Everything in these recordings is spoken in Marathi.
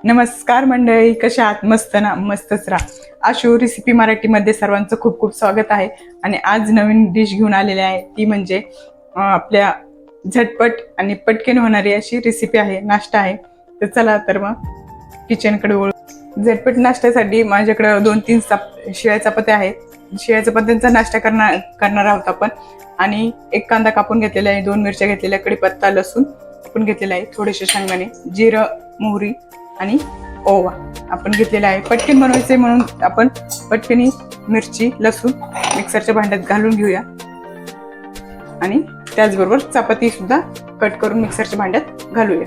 नमस्कार मंडळी, कशा आहात? मस्त ना? मस्तच राहा. आशू रेसिपी मराठीमध्ये सर्वांचं खूप खूप स्वागत आहे. आणि आज नवीन डिश घेऊन आलेली आहे, ती म्हणजे आपल्या झटपट आणि पटकन होणारी अशी रेसिपी आहे, नाश्ता आहे. तर चला तर मग किचनकडे वळू. झटपट नाश्त्यासाठी माझ्याकडे 2-3 शिळ्या चपात्या आहेत. शिळ्या चपात्यांचा नाश्ता करणार आहोत आपण. आणि एक कांदा कापून घेतलेला आहे, 2 मिरच्या घेतलेल्या, कढीपत्ता, लसूण कापून घेतलेला आहे, थोडेसे शेंगदाणे, जिरं, मोहरी आणि ओवा आपण घेतलेला आहे. पटकन बनवायचे म्हणून आपण पटकनी मिरची, लसूण मिक्सरच्या भांड्यात घालून घेऊया. आणि त्याचबरोबर चपाती सुद्धा कट करून मिक्सरच्या भांड्यात घालूया.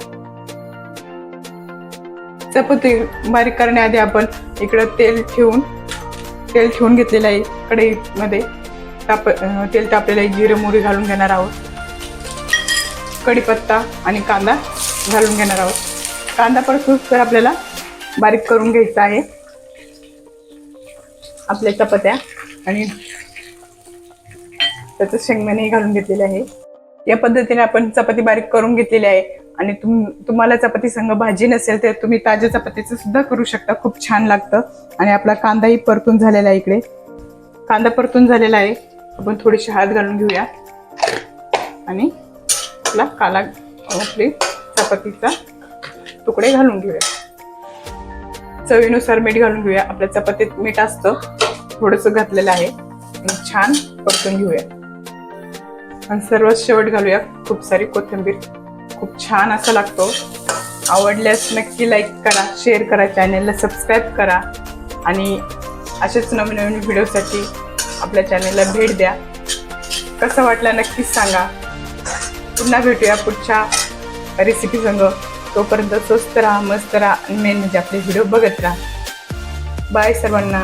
चपाती बारीक करण्याआधी आपण इकडं तेल ठेवून घेतलेलं आहे. कढईमध्ये तेल तापलेलं आहे, जिरं, मोहरी घालून घेणार आहोत. कढीपत्ता आणि कांदा घालून घेणार आहोत. कांदा परतून तर आपल्याला बारीक करून घ्यायचा आहे आपल्या चपात्या. आणि त्याचं शेंगदाणे घालून घेतलेले आहे. या पद्धतीने आपण चपाती बारीक करून घेतलेली आहे. आणि तुम्हाला चपाती संग भाजी नसेल तर तुम्ही ताज्या चपातीचं सुद्धा करू शकता, खूप छान लागतं. आणि आपला कांदाही परतून झालेला आहे. इकडे कांदा परतून झालेला आहे. आपण थोडीशी हळद घालून घेऊया आणि आपली चपातीचा तुकडे घालून घेऊया. चवीनुसार मीठ घालून घेऊया. आपल्या चपातीत मीठ असतं, थोडंसं घातलेलं आहे. आणि छान परतून घेऊया. आणि सर्वात शेवट घालूया खूप सारी कोथिंबीर. खूप छान असा लागतो. आवडल्यास नक्की लाईक करा, शेअर करा, चॅनेलला सबस्क्राईब करा. आणि असेच नवीन नवीन व्हिडिओसाठी आपल्या चॅनेलला भेट द्या. कसं वाटलं नक्कीच सांगा. पुन्हा भेटूया पुढच्या रेसिपी संग. तोपर्यंत स्वस्त राहा, मस्त राहा आणि मेन म्हणजे आपले व्हिडिओ बघत राहा. बाय सर्वांना.